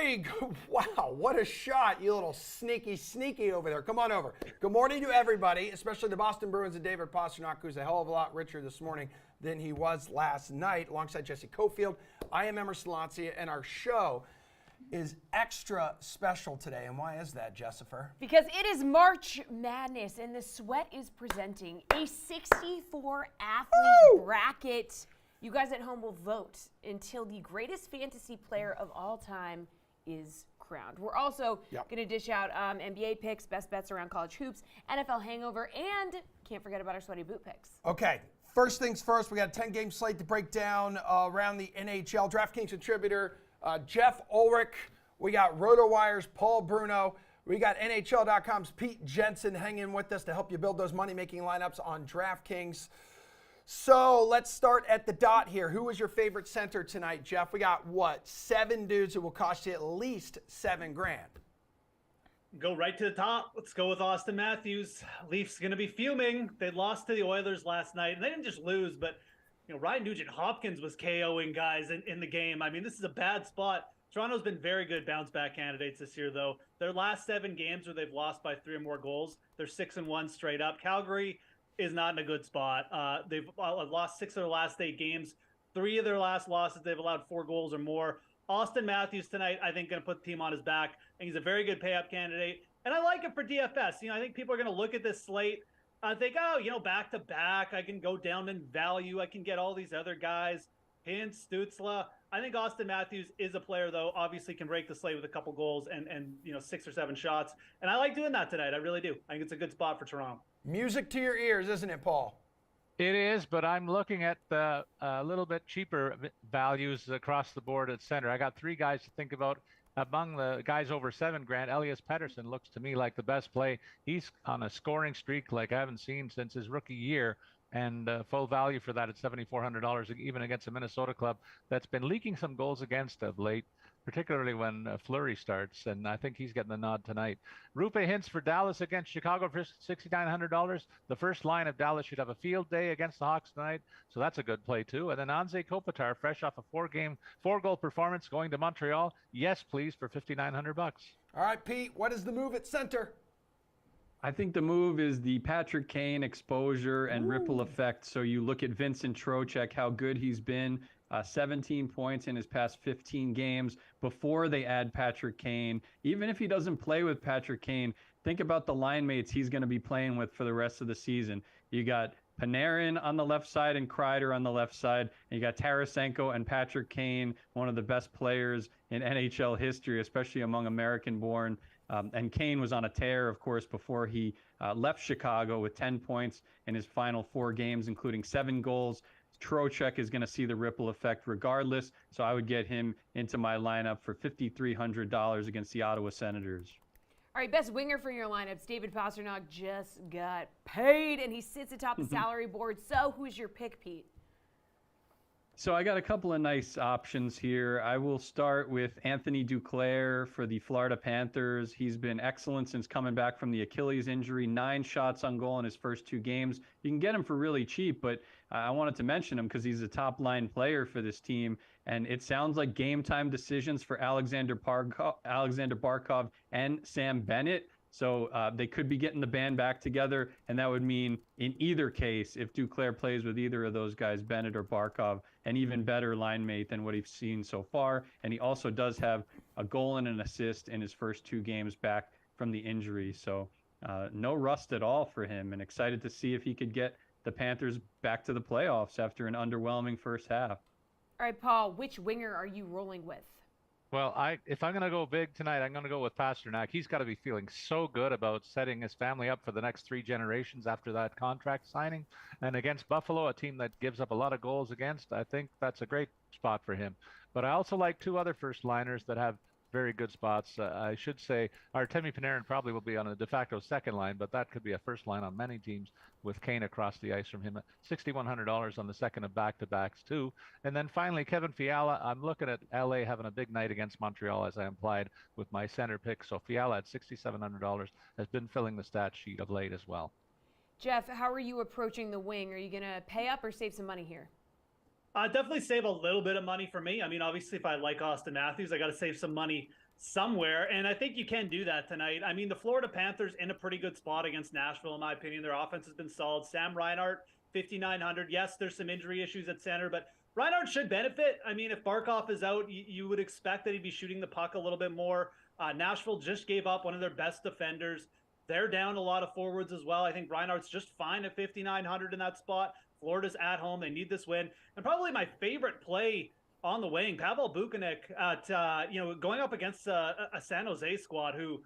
Hey, wow, what a shot, you little sneaky over there. Come on over. Good morning to everybody, especially the Boston Bruins and David Pastrnak, who's a hell of a lot richer this morning than he was last night, alongside Jesse Cofield. I am Emerson Lancia, and our show is extra special today. And why is that, Jessifer? Because it is March Madness, and the Sweat is presenting a 64 athlete bracket. You guys at home will vote until the greatest fantasy player of all time is crowned. We're also going to dish out NBA picks, best bets around college hoops, NFL Hangover, and can't forget about our sweaty boot picks. Okay, first things first, we got a 10-game slate to break down around the NHL. DraftKings contributor Jeff Ulrich. We got RotoWire's Paul Bruno. We got NHL.com's Pete Jensen hanging with us to help you build those money-making lineups on DraftKings. So let's start at the dot here. Who was your favorite center tonight, Jeff? We got, 7 dudes who will cost you at least $7,000. Go right to the top. Let's go with Austin Matthews. Leafs going to be fuming. They lost to the Oilers last night, and they didn't just lose, but Ryan Nugent-Hopkins was KOing guys in the game. I mean, this is a bad spot. Toronto's been very good bounce-back candidates this year, though. Their last 7 games where they've lost by 3 or more goals, they're 6-1 straight up. Calgary is not in a good spot. They've lost 6 of their last 8 games. 3 of their last losses, they've allowed 4 goals or more. Austin Matthews tonight, I think, going to put the team on his back. And he's a very good pay-up candidate. And I like it for DFS. I think people are going to look at this slate and think, back-to-back, I can go down in value. I can get all these other guys, Hintz, Stützle. I think Austin Matthews is a player, though, obviously can break the slate with a couple goals and 6 or 7 shots. And I like doing that tonight. I really do. I think it's a good spot for Toronto. Music to your ears, isn't it, Paul? It is, but I'm looking at the little bit cheaper values across the board at center. I got 3 guys to think about. Among the guys over $7,000, Elias Pettersson looks to me like the best play. He's on a scoring streak like I haven't seen since his rookie year, and full value for that at $7,400, even against a Minnesota club that's been leaking some goals against of late, particularly when Fleury starts, and I think he's getting the nod tonight. Rupe Hintz for Dallas against Chicago for $6,900. The first line of Dallas should have a field day against the Hawks tonight, so that's a good play too. And then Anze Kopitar, fresh off a 4-goal performance, going to Montreal. Yes, please, for $5,900. All right, Pete, what is the move at center? I think the move is the Patrick Kane exposure and ripple effect. So you look at Vincent Trocheck, how good he's been. 17 points in his past 15 games before they add Patrick Kane. Even if he doesn't play with Patrick Kane, think about the line mates he's going to be playing with for the rest of the season. You got Panarin on the left side and Kreider on the left side. And you got Tarasenko and Patrick Kane, one of the best players in NHL history, especially among American-born. And Kane was on a tear, of course, before he left Chicago with 10 points in his final 4 games, including 7 goals. Trocheck is going to see the ripple effect regardless, so I would get him into my lineup for $5,300 against the Ottawa Senators. All right, best winger for your lineups. David Pastrnak just got paid, and he sits atop the salary board. So who's your pick, Pete? So I got a couple of nice options here. I will start with Anthony Duclair for the Florida Panthers. He's been excellent since coming back from the Achilles injury. 9 shots on goal in his first 2 games. You can get him for really cheap, but I wanted to mention him because he's a top-line player for this team. And it sounds like game-time decisions for Alexander Barkov and Sam Bennett. So they could be getting the band back together, and that would mean in either case, if Duclair plays with either of those guys, Bennett or Barkov, an even better line mate than what he's seen so far. And he also does have a goal and an assist in his first 2 games back from the injury. So no rust at all for him, and excited to see if he could get the Panthers back to the playoffs after an underwhelming first half. All right, Paul, which winger are you rolling with? Well, if I'm going to go big tonight, I'm going to go with Pastrnak. He's got to be feeling so good about setting his family up for the next 3 generations after that contract signing. And against Buffalo, a team that gives up a lot of goals against, I think that's a great spot for him. But I also like 2 other first-liners that have very good spots. I should say Artemi Panarin probably will be on a de facto second line, but that could be a first line on many teams with Kane across the ice from him at $6,100 on the second of back-to-backs too. And then finally, Kevin Fiala. I'm looking at LA having a big night against Montreal, as I implied with my center pick. So Fiala at $6,700 has been filling the stat sheet of late as well. Jeff, how are you approaching the wing? Are you going to pay up or save some money here? Definitely save a little bit of money for me. I mean, obviously, if I like Austin Matthews, I got to save some money somewhere, and I think you can do that tonight. I mean, the Florida Panthers in a pretty good spot against Nashville, in my opinion. Their offense has been solid. Sam Reinhart, 5,900. Yes, there's some injury issues at center, but Reinhart should benefit. I mean, if Barkov is out, you would expect that he'd be shooting the puck a little bit more. Nashville just gave up one of their best defenders. They're down a lot of forwards as well. I think Reinhardt's just fine at 5,900 in that spot. Florida's at home. They need this win. And probably my favorite play on the wing, Pavel Buchanan at, going up against a San Jose squad who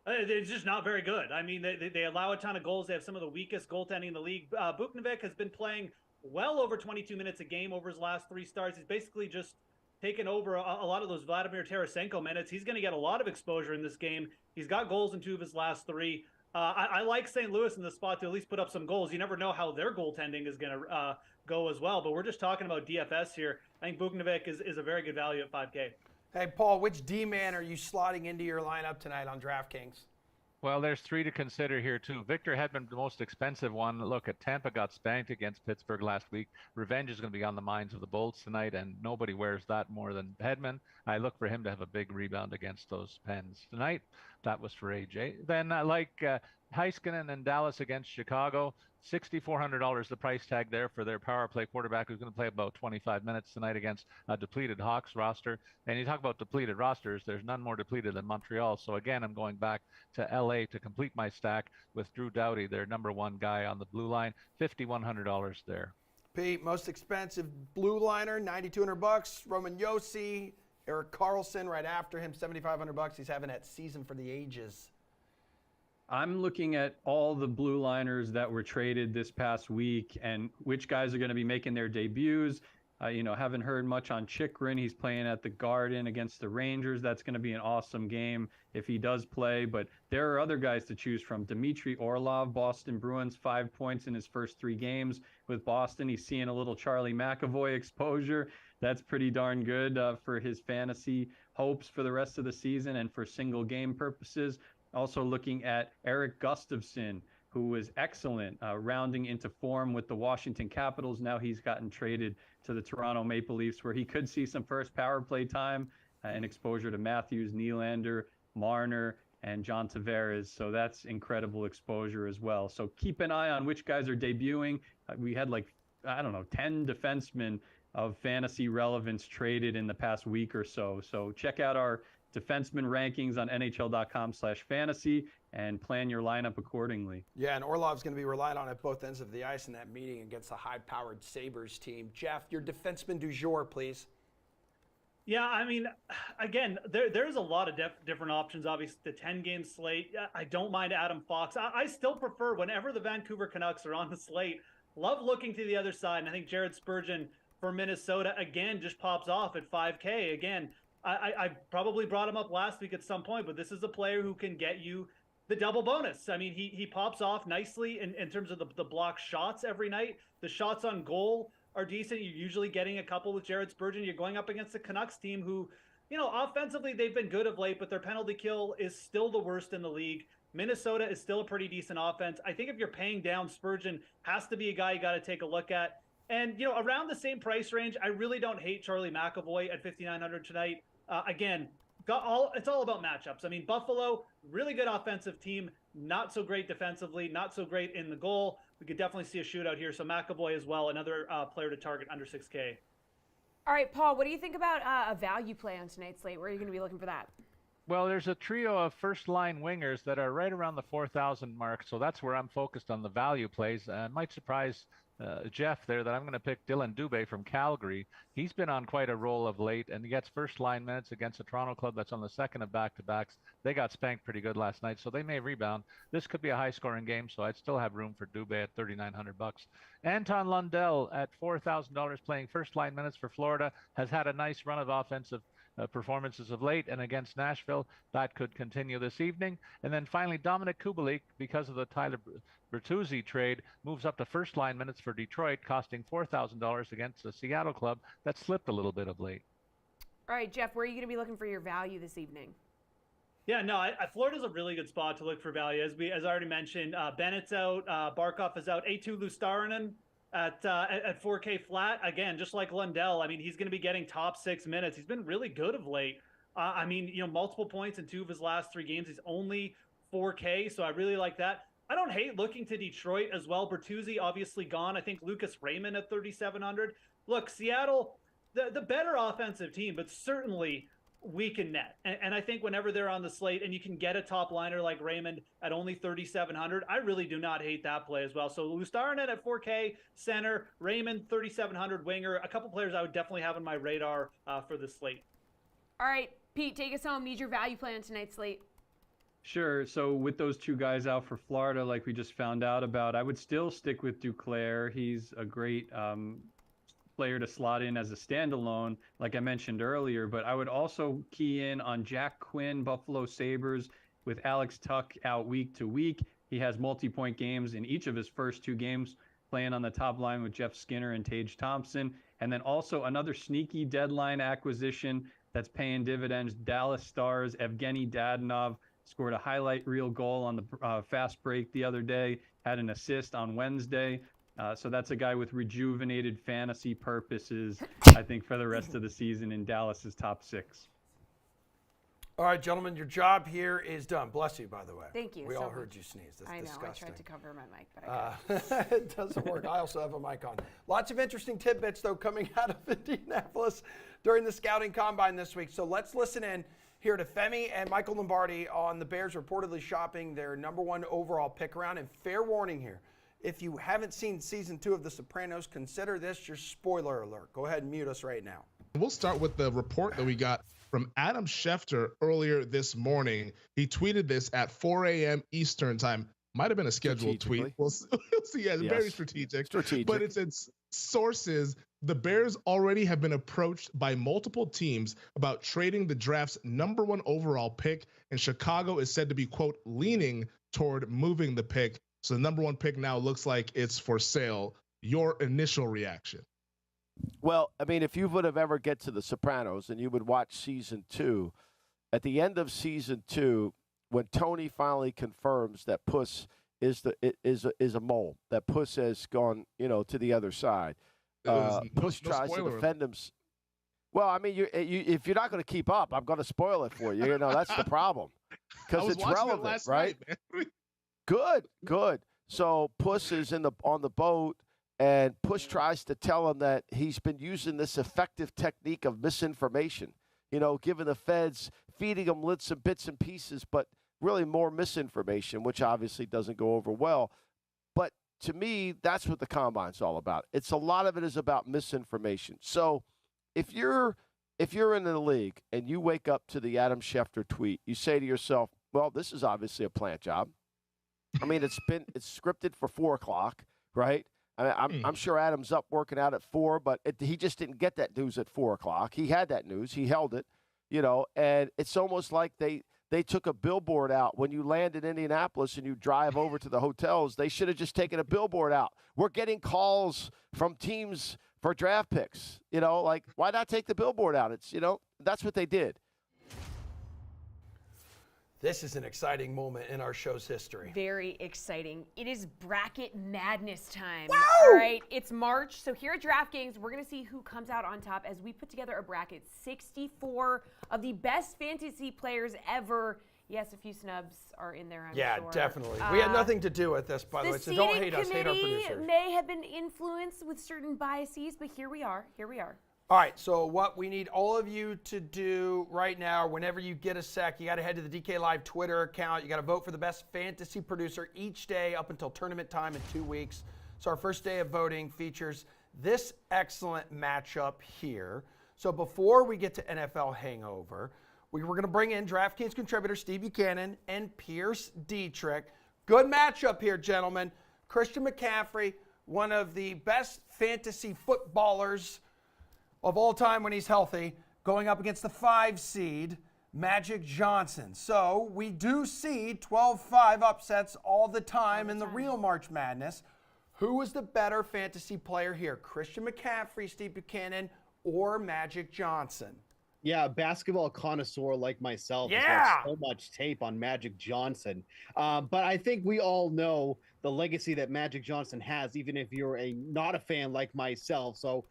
they're just not very good. I mean, they allow a ton of goals. They have some of the weakest goaltending in the league. Buchanan has been playing well over 22 minutes a game over his last 3 starts. He's basically just taken over a lot of those Vladimir Tarasenko minutes. He's going to get a lot of exposure in this game. He's got goals in 2 of his last 3. I like St. Louis in the spot to at least put up some goals. You never know how their goaltending is going to go as well, but we're just talking about DFS here. I think Buchanan is a very good value at 5K. Hey, Paul, which D-man are you slotting into your lineup tonight on DraftKings? Well, there's 3 to consider here, too. Victor Hedman, the most expensive one. Look, at Tampa got spanked against Pittsburgh last week. Revenge is going to be on the minds of the Bolts tonight, and nobody wears that more than Hedman. I look for him to have a big rebound against those Pens tonight. That was for AJ. Then I like Heiskanen and Dallas against Chicago. $6,400 the price tag there for their power play quarterback, who's going to play about 25 minutes tonight against a depleted Hawks roster. And you talk about depleted rosters, there's none more depleted than Montreal. So again, I'm going back to LA to complete my stack with Drew Doughty, their number 1 guy on the blue line. $5,100 there. Pete, most expensive blue liner, $9,200. Roman Yossi, Erik Karlsson right after him, $7,500. He's having that season for the ages. I'm looking at all the blue liners that were traded this past week and which guys are going to be making their debuts. Haven't heard much on Chikrin. He's playing at the Garden against the Rangers. That's going to be an awesome game if he does play. But there are other guys to choose from. Dmitry Orlov, Boston Bruins, 5 points in his first 3 games with Boston. He's seeing a little Charlie McAvoy exposure. That's pretty darn good for his fantasy hopes for the rest of the season and for single game purposes. Also looking at Eric Gustafsson, who was excellent, rounding into form with the Washington Capitals. Now he's gotten traded to the Toronto Maple Leafs, where he could see some first power play time and exposure to Matthews, Nylander, Marner, and John Tavares. So that's incredible exposure as well. So keep an eye on which guys are debuting. We had 10 defensemen of fantasy relevance traded in the past week or so. So check out our defenseman rankings on NHL.com/fantasy and plan your lineup accordingly. Yeah, and Orlov's going to be relied on at both ends of the ice in that meeting against the high-powered Sabres team. Jeff, your defenseman du jour, please. Yeah, I mean, again, there's a lot of different options. Obviously, the 10-game slate. I don't mind Adam Fox. I still prefer whenever the Vancouver Canucks are on the slate. Love looking to the other side, and I think Jared Spurgeon for Minnesota, again, just pops off at 5K. Again, I probably brought him up last week at some point, but this is a player who can get you the double bonus. I mean, he pops off nicely in terms of the block shots every night. The shots on goal are decent. You're usually getting a couple with Jared Spurgeon. You're going up against the Canucks team who, offensively they've been good of late, but their penalty kill is still the worst in the league. Minnesota is still a pretty decent offense. I think if you're paying down, Spurgeon has to be a guy you got to take a look at. And, around the same price range, I really don't hate Charlie McAvoy at 5,900 tonight. Again, it's all about matchups. I mean, Buffalo, really good offensive team, not so great defensively, not so great in the goal. We could definitely see a shootout here. So McAvoy as well, another player to target under 6K. All right, Paul, what do you think about a value play on tonight's slate? Where are you going to be looking for that? Well, there's a trio of first-line wingers that are right around the 4,000 mark, so that's where I'm focused on the value plays. It might surprise Jeff there that I'm going to pick Dylan Dubé from Calgary. He's been on quite a roll of late, and he gets first-line minutes against a Toronto club that's on the second of back-to-backs. They got spanked pretty good last night, so they may rebound. This could be a high-scoring game, so I'd still have room for Dubé at $3,900. Anton Lundell at $4,000 playing first-line minutes for Florida has had a nice run of offensive performances of late, and against Nashville, that could continue this evening. And then finally, Dominic Kubalik, because of the Tyler Bertuzzi trade, moves up to first-line minutes for Detroit, costing $4,000 against the Seattle club that slipped a little bit of late. All right, Jeff, where are you going to be looking for your value this evening? Yeah, no, Florida's a really good spot to look for value. As I already mentioned, Bennett's out, Barkov is out, A2 Luostarinen at 4K flat. Again, just like Lundell, I mean, he's going to be getting top 6 minutes. He's been really good of late. I mean, multiple points in 2 of his last 3 games. He's only 4K, so I really like that. I don't hate looking to Detroit as well. Bertuzzi obviously gone. I think Lucas Raymond at 3,700. Look, Seattle, the better offensive team, but certainly weak in net. And I think whenever they're on the slate and you can get a top liner like Raymond at only 3,700, I really do not hate that play as well. So Lustarenet at 4K, center, Raymond 3,700 winger, a couple players I would definitely have on my radar for the slate. All right, Pete, take us home. Need your value play on tonight's slate. Sure. So with those 2 guys out for Florida, like we just found out about, I would still stick with Duclair. He's a great player to slot in as a standalone, like I mentioned earlier. But I would also key in on Jack Quinn, Buffalo Sabres, with Alex Tuck out week to week. He has multi-point games in each of his first 2 games, playing on the top line with Jeff Skinner and Tage Thompson. And then also another sneaky deadline acquisition that's paying dividends. Dallas Stars, Evgeny Dadonov, scored a highlight reel goal on the fast break the other day, had an assist on Wednesday. So that's a guy with rejuvenated fantasy purposes, I think, for the rest of the season in Dallas's top 6. All right, gentlemen, your job here is done. Bless you, by the way. Thank you We so all much. heard you sneeze. That's I know. disgusting. I tried to cover my mic, but I couldn't. It doesn't work. I also have a mic on. Lots of interesting tidbits, though, coming out of Indianapolis during the scouting combine this week. So let's listen in here to Femi and Michael Lombardi on the Bears reportedly shopping their #1 overall pick around. And fair warning here, if you haven't seen season 2 of The Sopranos, consider this your spoiler alert. Go ahead and mute us right now. We'll start with the report that we got from Adam Schefter earlier this morning. He tweeted this at 4 a.m. Eastern time. Might have been a scheduled tweet. We'll see. Yeah, it's very strategic. But it said sources, the Bears already have been approached by multiple teams about trading the draft's #1 overall pick, and Chicago is said to be, quote, leaning toward moving the pick. So the #1 pick now looks like it's for sale. Your initial reaction? Well, I mean, if you would have ever get to The Sopranos and you would watch season 2, at the end of season 2, when Tony finally confirms that Puss is a mole, that Puss has gone, to the other side. Puss tries to defend him. Well, I mean, if you're not going to keep up, I'm going to spoil it for you. That's the problem, because it's relevant, right? Good. So Puss is on the boat. And Puss tries to tell him that he's been using this effective technique of misinformation, giving the feds, feeding them bits and pieces, but really more misinformation, which obviously doesn't go over well. But to me, that's what the Combine's all about. A lot of it is about misinformation. So if you're in the league and you wake up to the Adam Schefter tweet, you say to yourself, well, this is obviously a plant job. I mean, it's scripted for 4 o'clock, right? I'm sure Adam's up working out at 4, but he just didn't get that news at 4 o'clock. He had that news. He held it, and it's almost like they took a billboard out. When you land in Indianapolis and you drive over to the hotels, they should have just taken a billboard out. We're getting calls from teams for draft picks. Like, why not take the billboard out? It's, that's what they did. This is an exciting moment in our show's history. Very exciting. It is bracket madness time. Wow! All right, it's March. So here at DraftKings, we're going to see who comes out on top as we put together a bracket. 64 of the best fantasy players ever. Yes, a few snubs are in there, I'm sure. Yeah, definitely. We had nothing to do with this, by the way, so don't hate us. Hate our producers. The may have been influenced with certain biases, but here we are. All right, so what we need all of you to do right now, whenever you get a sec, you got to head to the DK Live Twitter account. You got to vote for the best fantasy producer each day up until tournament time in 2 weeks. So our first day of voting features this excellent matchup here. So before we get to NFL Hangover, we were going to bring in DraftKings contributor Steve Buchanan and Pierce Dietrich. Good matchup here, gentlemen. Christian McCaffrey, one of the best fantasy footballers of all time when he's healthy, going up against the 5 seed, Magic Johnson. So we do see 12-5 upsets all the time in the real March Madness. Who is the better fantasy player here? Christian McCaffrey, Steve Buchanan, or Magic Johnson? Yeah, a basketball connoisseur like myself has watched so much tape on Magic Johnson. But I think we all know the legacy that Magic Johnson has, even if you're not a fan like myself. So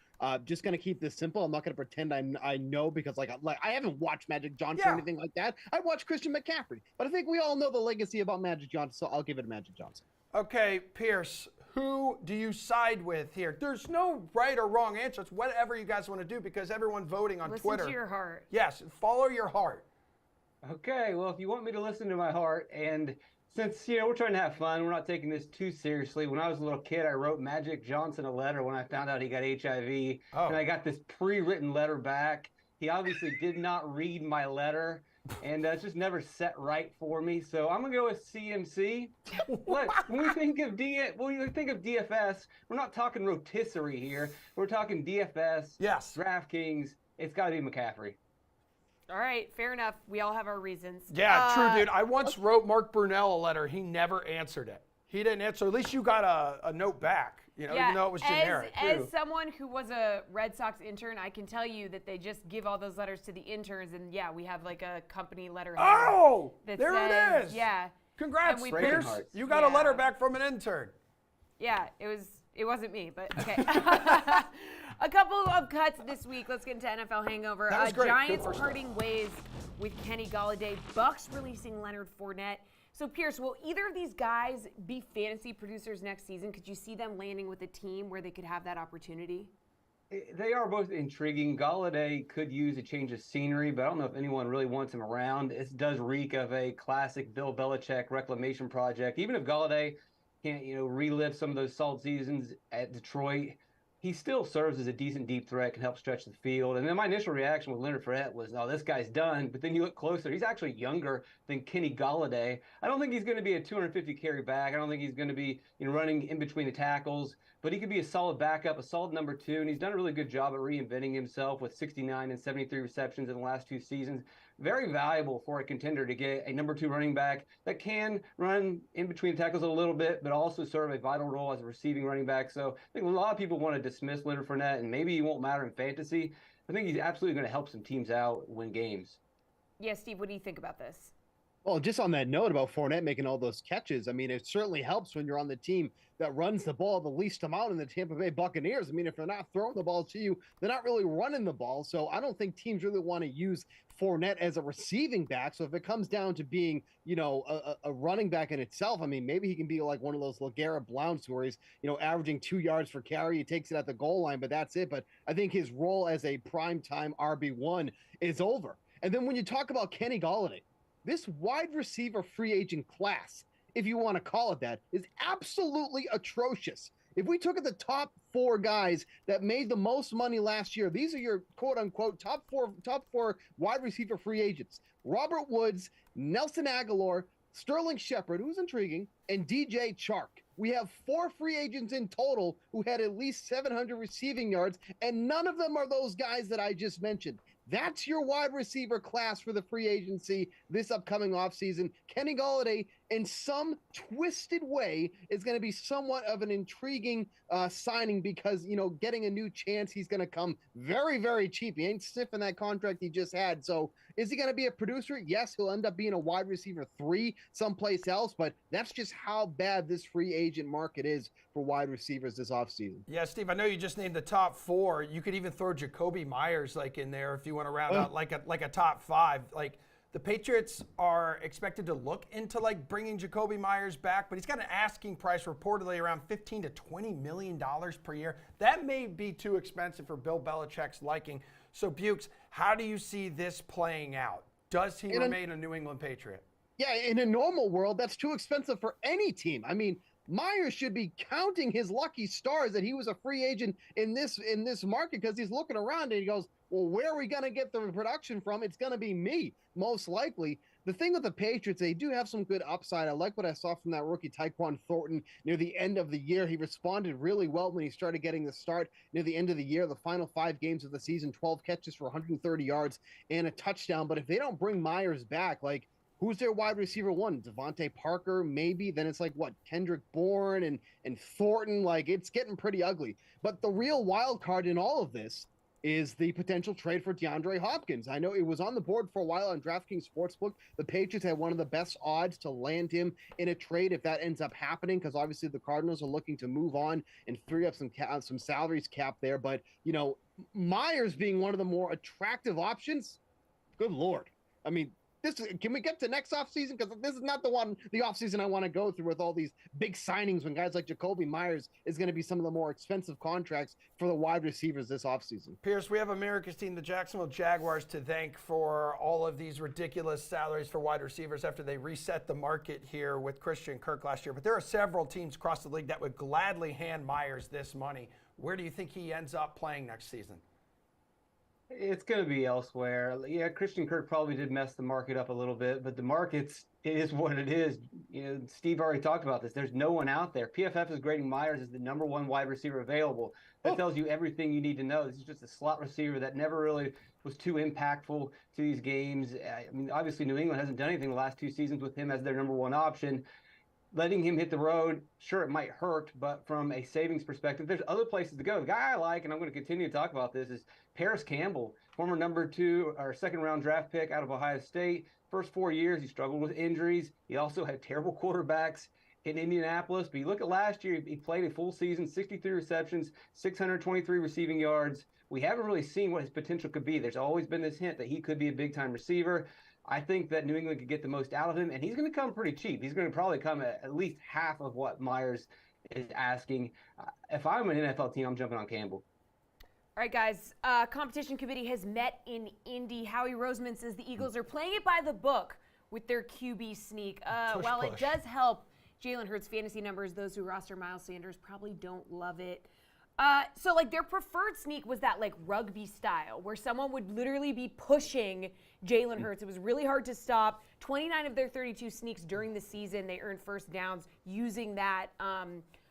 just gonna keep this simple. I'm not gonna pretend I know, because like I haven't watched Magic Johnson or anything like that. I watched Christian McCaffrey, but I think we all know the legacy about Magic Johnson, so I'll give it to Magic Johnson. Okay, Pierce, who do you side with here? There's no right or wrong answer. It's whatever you guys want to do, because everyone voting on Twitter. Listen to your heart. Yes, follow your heart. Okay, well, if you want me to listen to my heart, and since, we're trying to have fun, we're not taking this too seriously. When I was a little kid, I wrote Magic Johnson a letter when I found out he got HIV, and I got this pre-written letter back. He obviously did not read my letter, and it's just never set right for me. So I'm gonna go with CMC. Look, when we think of DFS, we're not talking rotisserie here. We're talking DFS. Yes. DraftKings. It's got to be McCaffrey. All right, fair enough. We all have our reasons. Yeah, true, dude. I once wrote Mark Brunell a letter. He never answered it. He didn't answer. At least you got a note back, even though it was generic. As someone who was a Red Sox intern, I can tell you that they just give all those letters to the interns, and we have like a company letterhead. Oh, that there says, it is. Yeah. Congrats, And Pierce. You got a letter back from an intern. Yeah, it wasn't me, but okay. A couple of cuts this week. Let's get into NFL Hangover. That was great. Giants parting ways with Kenny Golladay. Bucks releasing Leonard Fournette. So, Pierce, will either of these guys be fantasy producers next season? Could you see them landing with a team where they could have that opportunity? They are both intriguing. Galladay could use a change of scenery, but I don't know if anyone really wants him around. It does reek of a classic Bill Belichick reclamation project. Even if Galladay can't, relive some of those solid seasons at Detroit, he still serves as a decent deep threat, can help stretch the field. And then my initial reaction with Leonard Fournette was, oh, this guy's done. But then you look closer, he's actually younger than Kenny Golladay. I don't think he's going to be a 250 carry back. I don't think he's going to be running in between the tackles. But he could be a solid backup, a solid number two. And he's done a really good job at reinventing himself with 69 and 73 receptions in the last 2 seasons. Very valuable for a contender to get a number 2 running back that can run in between tackles a little bit, but also serve a vital role as a receiving running back. So I think a lot of people want to dismiss Leonard Fournette, and maybe he won't matter in fantasy. I think he's absolutely going to help some teams out, win games. Yeah, Steve, what do you think about this? Well, just on that note about Fournette making all those catches, I mean, it certainly helps when you're on the team that runs the ball the least amount in the Tampa Bay Buccaneers. I mean, if they're not throwing the ball to you, they're not really running the ball. So I don't think teams really want to use Fournette as a receiving back. So if it comes down to being, a running back in itself, I mean, maybe he can be like one of those LeGarrette Blount's where he's, averaging 2 yards per carry. He takes it at the goal line, but that's it. But I think his role as a primetime RB1 is over. And then when you talk about Kenny Golladay, this wide receiver free agent class, if you want to call it that, is absolutely atrocious. If we took at the top 4 guys that made the most money last year, these are your quote unquote top four wide receiver free agents. Robert Woods, Nelson Aguilar, Sterling Shepard, who's intriguing, and DJ Chark. We have 4 free agents in total who had at least 700 receiving yards, and none of them are those guys that I just mentioned. That's your wide receiver class for the free agency this upcoming offseason. Kenny Golladay, in some twisted way, is going to be somewhat of an intriguing signing because, getting a new chance, he's going to come very, very cheap. He ain't sniffing that contract he just had. So is he going to be a producer? Yes, he'll end up being a wide receiver 3 someplace else, but that's just how bad this free agent market is for wide receivers this offseason. Yeah, Steve, I know you just named the top 4. You could even throw Jacoby Myers in there if you want to round out like a top 5. Like the Patriots are expected to look into bringing Jacoby Myers back, but he's got an asking price reportedly around $15 to $20 million per year. That may be too expensive for Bill Belichick's liking. So Bukes, how do you see this playing out? Does he remain a New England Patriot? Yeah, in a normal world, that's too expensive for any team. I mean, Myers should be counting his lucky stars that he was a free agent in this market, because he's looking around and he goes, well, where are we going to get the production from? It's going to be me, most likely. The thing with the Patriots, they do have some good upside. I like what I saw from that rookie Tyquan Thornton near the end of the year. He responded really well when he started getting the start near the end of the year. The final 5 games of the season, 12 catches for 130 yards and a touchdown. But if they don't bring Myers back, who's their wide receiver 1? Devontae Parker, maybe. Then it's Kendrick Bourne and Thornton. It's getting pretty ugly. But the real wild card in all of this is the potential trade for DeAndre Hopkins. I know it was on the board for a while on DraftKings Sportsbook. The Patriots had one of the best odds to land him in a trade if that ends up happening, because obviously the Cardinals are looking to move on and free up some salaries cap there. But, Myers being one of the more attractive options, good Lord. I mean, can we get to next offseason? Because this is not the offseason I want to go through with all these big signings when guys like Jacoby Myers is going to be some of the more expensive contracts for the wide receivers this offseason. Pierce, we have America's team, the Jacksonville Jaguars, to thank for all of these ridiculous salaries for wide receivers after they reset the market here with Christian Kirk last year. But there are several teams across the league that would gladly hand Myers this money. Where do you think he ends up playing next season? It's going to be elsewhere. Yeah, Christian Kirk probably did mess the market up a little bit, but the market's is what it is. Steve already talked about this. There's no one out there. PFF is grading Myers as the number one wide receiver available. That tells you everything you need to know. This is just a slot receiver that never really was too impactful to these games. I mean, obviously New England hasn't done anything the last 2 seasons with him as their number one option. Letting him hit the road, sure, it might hurt, but from a savings perspective, there's other places to go. The guy I like, and I'm going to continue to talk about this, is Paris Campbell, former number 2 or second-round draft pick out of Ohio State. First 4 years, he struggled with injuries. He also had terrible quarterbacks in Indianapolis. But you look at last year, he played a full season, 63 receptions, 623 receiving yards. We haven't really seen what his potential could be. There's always been this hint that he could be a big-time receiver. I think that New England could get the most out of him, and he's going to come pretty cheap. He's going to probably come at least half of what Myers is asking. If I'm an NFL team, I'm jumping on Campbell. All right, guys. Competition committee has met in Indy. Howie Roseman says the Eagles are playing it by the book with their QB sneak. While it does help Jalen Hurts' fantasy numbers, those who roster Miles Sanders probably don't love it. So their preferred sneak was that rugby style where someone would literally be pushing Jalen Hurts. It was really hard to stop. 29 of their 32 sneaks during the season, they earned first downs using that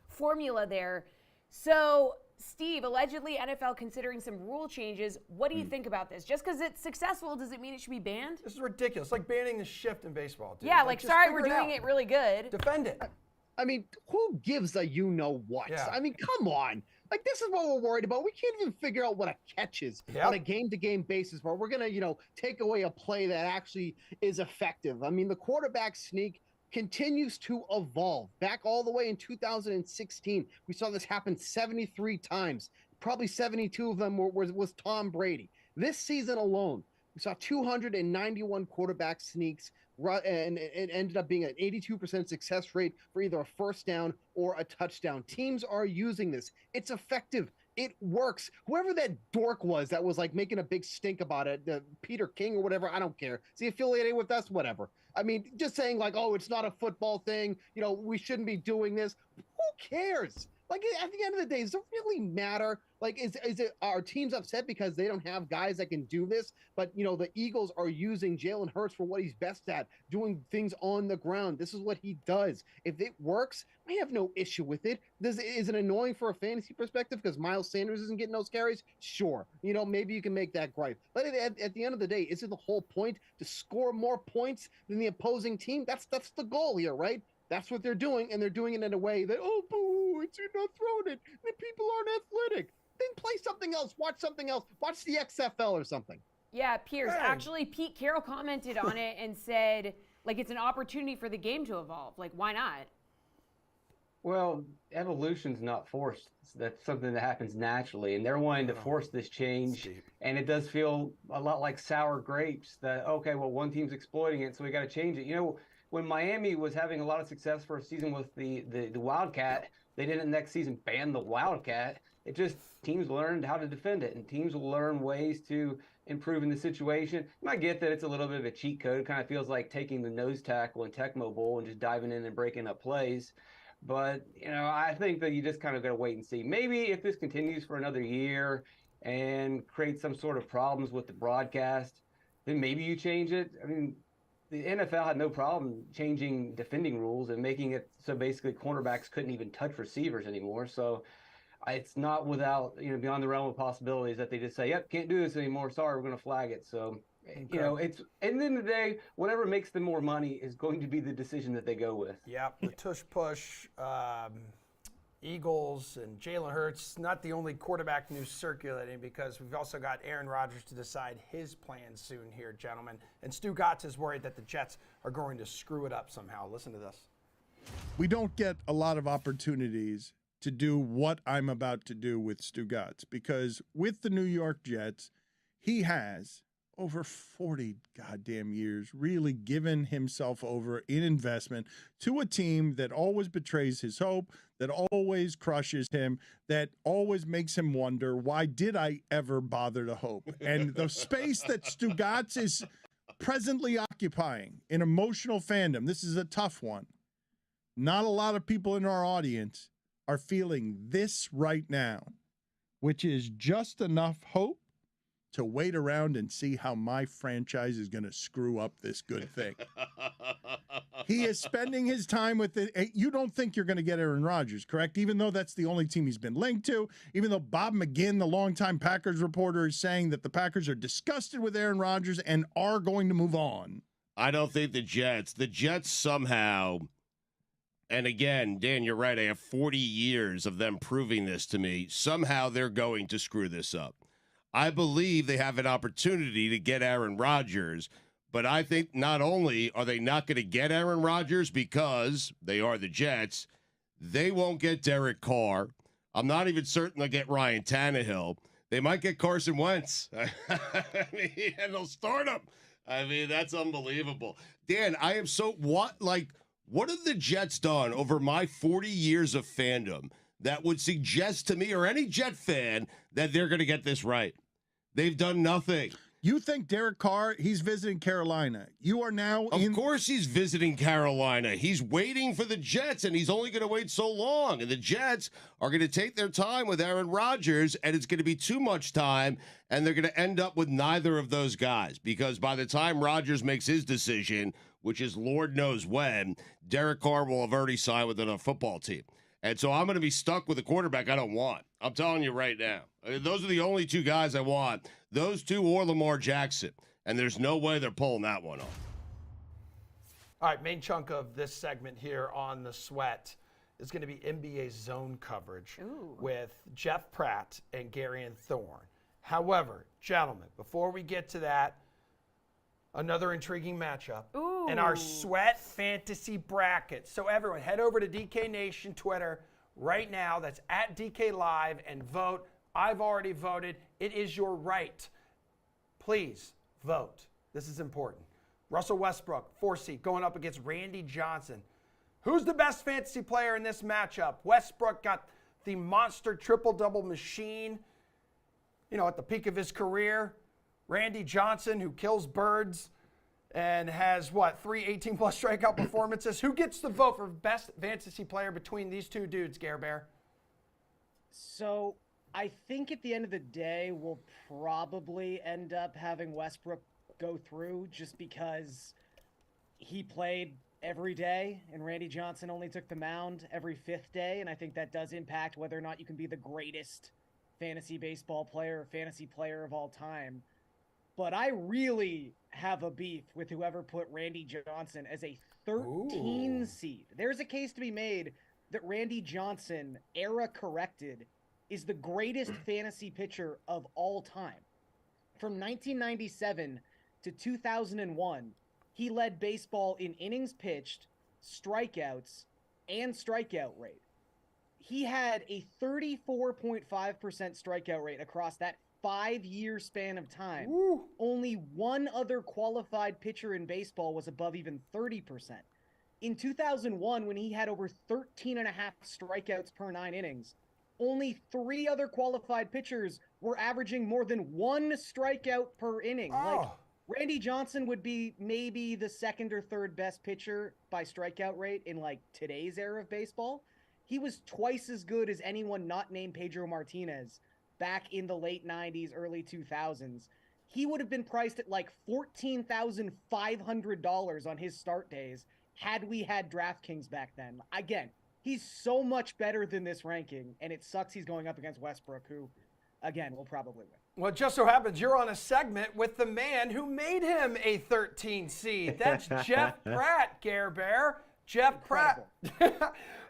formula there. So, Steve, allegedly NFL considering some rule changes. What do you think about this? Just because it's successful, does it mean it should be banned? This is ridiculous. Like banning the shift in baseball, dude. Yeah, sorry, we're figure doing it really good. Defend it. I mean, who gives a you-know-what? Yeah. I mean, come on. This is what we're worried about. We can't even figure out what a catch is on a game-to-game basis where we're going to, take away a play that actually is effective. I mean, the quarterback sneak continues to evolve. Back all the way in 2016, we saw this happen 73 times. Probably 72 of them was Tom Brady. This season alone, we saw 291 quarterback sneaks, and it ended up being an 82% success rate for either a first down or a touchdown. Teams are using this. It's effective. It works. Whoever that dork was that was making a big stink about it, Peter King or whatever, I don't care. Is he affiliated with us? Whatever. I mean, just saying oh, it's not a football thing. We shouldn't be doing this. Who cares? At the end of the day, does it really matter? Are teams upset because they don't have guys that can do this? But, the Eagles are using Jalen Hurts for what he's best at, doing things on the ground. This is what he does. If it works, I have no issue with it. Is it annoying for a fantasy perspective because Miles Sanders isn't getting those carries? Sure. Maybe you can make that gripe. But at the end of the day, isn't the whole point to score more points than the opposing team? That's the goal here, right? That's what they're doing, and they're doing it in a way that, oh, boo, you're not throwing it. The people aren't athletic. Then play something else. Watch something else. Watch the XFL or something. Yeah, Pierce. Hey. Actually, Pete Carroll commented on it and said, it's an opportunity for the game to evolve. Why not? Well, evolution's not forced. That's something that happens naturally, and they're wanting to force this change. And it does feel a lot like sour grapes that, okay, well, one team's exploiting it, so we got to change it. When Miami was having a lot of success for a season with the Wildcat, they didn't next season ban the Wildcat. It just teams learned how to defend it, and teams will learn ways to improve in the situation. And I get that it's a little bit of a cheat code. It kind of feels like taking the nose tackle in Tecmo Bowl and just diving in and breaking up plays. But, I think that you just kind of got to wait and see. Maybe if this continues for another year and creates some sort of problems with the broadcast, then maybe you change it. I mean, the NFL had no problem changing defending rules and making it so basically cornerbacks couldn't even touch receivers anymore. So it's not without, beyond the realm of possibilities that they just say, yep, can't do this anymore. Sorry, we're going to flag it. So, it's at the end of the day, whatever makes them more money is going to be the decision that they go with. Yeah, the tush push. Eagles and Jalen Hurts, not the only quarterback news circulating, because we've also got Aaron Rodgers to decide his plans soon here, gentlemen. And Stu Gatz is worried that the Jets are going to screw it up somehow. Listen to this. We don't get a lot of opportunities to do what I'm about to do with Stu Gatz, because with the New York Jets, he has, over 40 goddamn years, really given himself over in investment to a team that always betrays his hope, that always crushes him, that always makes him wonder, why did I ever bother to hope? And the space that Stu Gatz is presently occupying in emotional fandom, this is a tough one. Not a lot of people in our audience are feeling this right now, which is just enough hope to wait around and see how my franchise is going to screw up this good thing. He is spending his time with it. You don't think you're going to get Aaron Rodgers, correct? Even though that's the only team he's been linked to, even though Bob McGinn, the longtime Packers reporter, is saying that the Packers are disgusted with Aaron Rodgers and are going to move on. I don't think the Jets somehow, and again, Dan, you're right, I have 40 years of them proving this to me, somehow they're going to screw this up. I believe they have an opportunity to get Aaron Rodgers, but I think not only are they not going to get Aaron Rodgers because they are the Jets, they won't get Derek Carr. I'm not even certain they'll get Ryan Tannehill. They might get Carson Wentz. I mean, and they'll start him. I mean, that's unbelievable. Dan, I am so what have the Jets done over my 40 years of fandom that would suggest to me or any Jet fan that they're going to get this right? They've done nothing. You think Derek Carr, he's visiting Carolina. You are now Of course he's visiting Carolina. He's waiting for the Jets, and he's only going to wait so long. And the Jets are going to take their time with Aaron Rodgers, and it's going to be too much time, and they're going to end up with neither of those guys. Because by the time Rodgers makes his decision, which is Lord knows when, Derek Carr will have already signed with another football team. And so I'm going to be stuck with a quarterback I don't want. I'm telling you right now. Those are the only two guys I want. Those two or Lamar Jackson. And there's no way they're pulling that one off. All right, main chunk of this segment here on the Sweat is going to be NBA zone coverage with Jeff Pratt and Gary Thorne. However, gentlemen, before we get to that, another intriguing matchup in our Sweat Fantasy Bracket. So everyone, head over to DK Nation Twitter right now. That's at DK Live and vote. I've already voted. It is your right. Please vote. This is important. Russell Westbrook, 4 seed, going up against Randy Johnson. Who's the best fantasy player in this matchup? Westbrook got the monster triple-double machine, at the peak of his career. Randy Johnson, who kills birds and has, 3 18-plus strikeout performances. Who gets the vote for best fantasy player between these two dudes, Gare Bear? So I think at the end of the day, we'll probably end up having Westbrook go through just because he played every day and Randy Johnson only took the mound every 5th day. And I think that does impact whether or not you can be the greatest fantasy baseball player or fantasy player of all time. But I really have a beef with whoever put Randy Johnson as a 13 seed. There's a case to be made that Randy Johnson, era corrected, is the greatest fantasy pitcher of all time. From 1997 to 2001, he led baseball in innings pitched, strikeouts, and strikeout rate. He had a 34.5% strikeout rate across that 5-year span of time. Only one other qualified pitcher in baseball was above even 30%. In 2001, when he had over 13 and a half strikeouts per 9 innings, only 3 other qualified pitchers were averaging more than 1 strikeout per inning. Like, Randy Johnson would be maybe the 2nd or 3rd best pitcher by strikeout rate in today's era of baseball. He was twice as good as anyone not named Pedro Martinez back in the late 90s, early 2000s. He would have been priced at $14,500 on his start days had we had DraftKings back then. Again, he's so much better than this ranking, and it sucks he's going up against Westbrook, who, again, will probably win. Well, it just so happens you're on a segment with the man who made him a 13 seed. That's Jeff Pratt, Gare Bear. Jeff Pratt.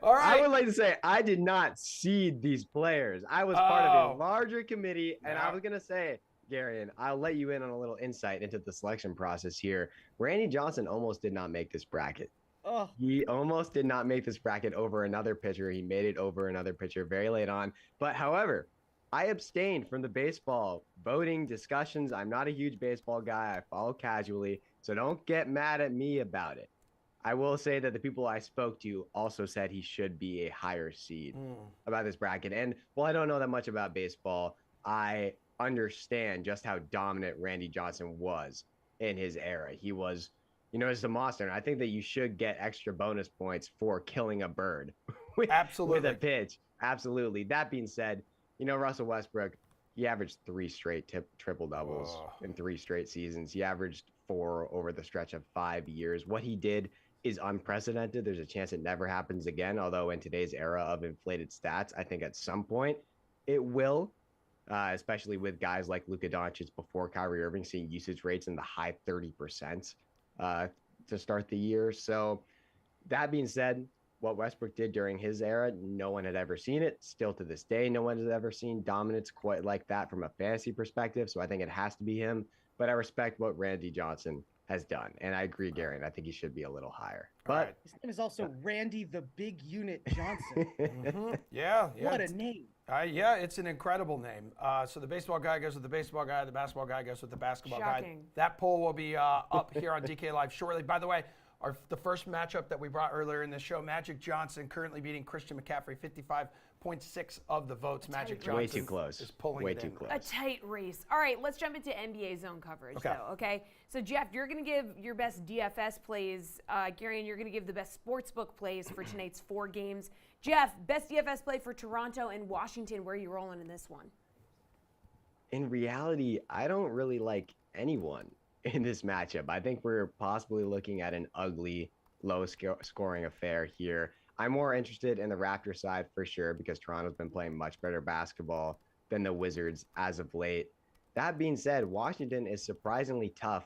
All right. I would like to say I did not seed these players. I was part of a larger committee, and I was going to say, Gary, and I'll let you in on a little insight into the selection process here. Randy Johnson almost did not make this bracket. Oh. He almost did not make this bracket over another pitcher. He made it over another pitcher very late on. But however, I abstained from the baseball voting discussions. I'm not a huge baseball guy. I follow casually, so don't get mad at me about it. I will say that the people I spoke to also said he should be a higher seed about this bracket. And while I don't know that much about baseball, I understand just how dominant Randy Johnson was in his era. He was, just a monster. And I think that you should get extra bonus points for killing a bird with a pitch. Absolutely. That being said, Russell Westbrook, he averaged 3 straight triple doubles in 3 straight seasons. He averaged 4 over the stretch of 5 years. What he did is unprecedented. There's a chance it never happens again. Although in today's era of inflated stats, I think at some point it will, especially with guys like Luka Doncic before Kyrie Irving seeing usage rates in the high 30% to start the year. So that being said, what Westbrook did during his era, no one had ever seen it. Still to this day, no one has ever seen dominance quite like that from a fantasy perspective. So I think it has to be him. But I respect what Randy Johnson has done. And I agree, Gary, and I think he should be a little higher. But his name is also Randy the Big Unit Johnson. Yeah. What a name. Yeah, it's an incredible name. So the baseball guy goes with the baseball guy. The basketball guy goes with the basketball guy. That poll will be up here on DK Live shortly. By the way, the first matchup that we brought earlier in the show, Magic Johnson currently beating Christian McCaffrey, 55.6 of the votes. Magic Johnson way too close. Is pulling way it too in. close. A tight race. All right, let's jump into NBA zone coverage, though, okay? So, Jeff, you're going to give your best DFS plays. Gary, and you're going to give the best sportsbook plays for tonight's 4 games. Jeff, best DFS play for Toronto and Washington. Where are you rolling in this one? In reality, I don't really like anyone in this matchup. I think we're possibly looking at an ugly, low-scoring affair here. I'm more interested in the Raptors side for sure because Toronto's been playing much better basketball than the Wizards as of late. That being said, Washington is surprisingly tough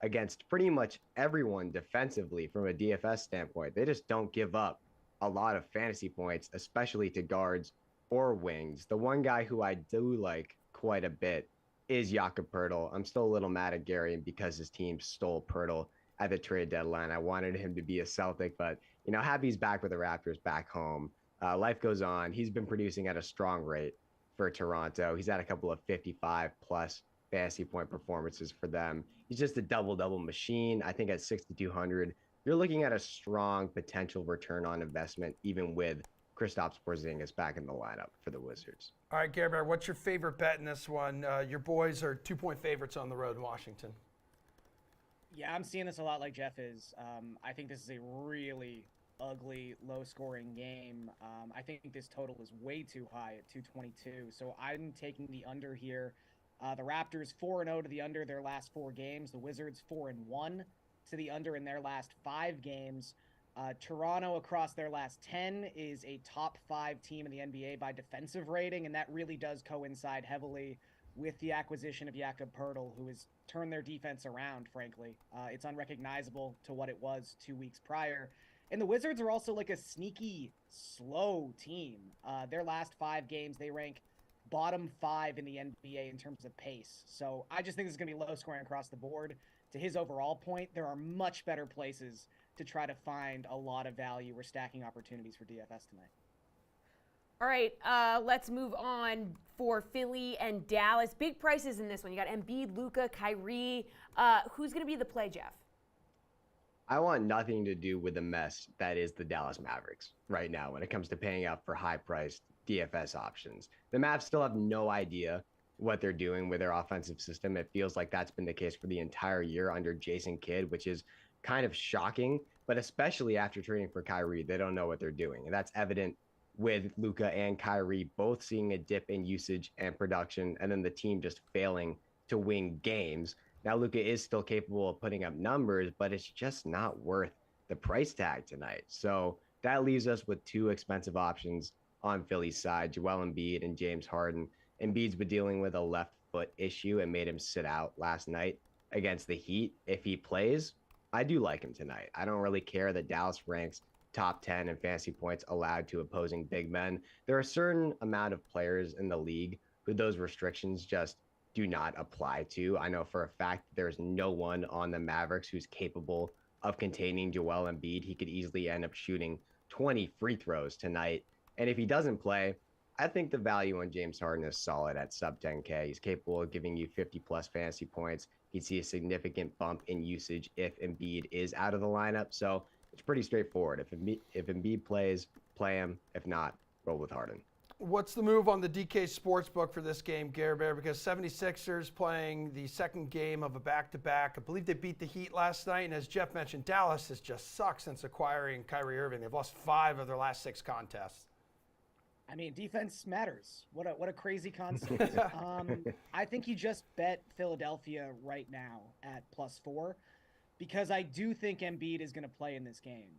against pretty much everyone defensively from a DFS standpoint. They just don't give up a lot of fantasy points, especially to guards or wings. The one guy who I do like quite a bit is Jakob Poeltl. I'm still a little mad at Gary because his team stole Poeltl at the trade deadline. I wanted him to be a Celtic, but happy he's back with the Raptors back home. Life goes on. He's been producing at a strong rate for Toronto. He's had a couple of 55-plus fantasy point performances for them. He's just a double-double machine. I think at 6,200, you're looking at a strong potential return on investment, even with Kristaps Porzingis back in the lineup for the Wizards. All right, Gary Bear, what's your favorite bet in this one? Your boys are 2-point favorites on the road in Washington. Yeah, I'm seeing this a lot like Jeff is. I think this is a really ugly, low-scoring game. I think this total is way too high at 222, so I'm taking the under here. The Raptors 4-0 to the under their last 4 games. The Wizards 4-1 to the under in their last 5 games. Toronto across their last 10 is a top 5 team in the NBA by defensive rating, and that really does coincide heavily with the acquisition of Jakob Poeltl, who has turned their defense around, frankly. It's unrecognizable to what it was 2 weeks prior. And the Wizards are also like a sneaky, slow team. Their last 5 games, they rank bottom 5 in the NBA in terms of pace. So I just think this is going to be low scoring across the board. To his overall point, there are much better places to try to find a lot of value or stacking opportunities for DFS tonight. All right, let's move on for Philly and Dallas. Big prices in this one. You got Embiid, Luka, Kyrie. Who's going to be the play, Jeff? I want nothing to do with the mess that is the Dallas Mavericks right now when it comes to paying up for high-priced DFS options. The Mavs still have no idea what they're doing with their offensive system. It feels like that's been the case for the entire year under Jason Kidd, which is kind of shocking, but especially after trading for Kyrie, they don't know what they're doing. And that's evident with Luka and Kyrie both seeing a dip in usage and production, and then the team just failing to win games. Now, Luka is still capable of putting up numbers, but it's just not worth the price tag tonight. So that leaves us with 2 expensive options on Philly's side, Joel Embiid and James Harden. Embiid's been dealing with a left foot issue and made him sit out last night against the Heat. If he plays, I do like him tonight. I don't really care that Dallas ranks top 10 in fantasy points allowed to opposing big men. There are a certain amount of players in the league who those restrictions just do not apply to. I know for a fact there's no one on the Mavericks who's capable of containing Joel Embiid. He could easily end up shooting 20 free throws tonight. And if he doesn't play, I think the value on James Harden is solid at sub 10K. He's capable of giving you 50 plus fantasy points. You'd see a significant bump in usage if Embiid is out of the lineup. So it's pretty straightforward. If Embiid plays, play him. If not, roll with Harden. What's the move on the DK Sportsbook for this game, Gare Bear? Because 76ers playing the second game of a back-to-back. I believe they beat the Heat last night. And as Jeff mentioned, Dallas has just sucked since acquiring Kyrie Irving. They've lost 5 of their last 6 contests. I mean, defense matters. What a crazy concept. I think you just bet Philadelphia right now at +4 because I do think Embiid is going to play in this game.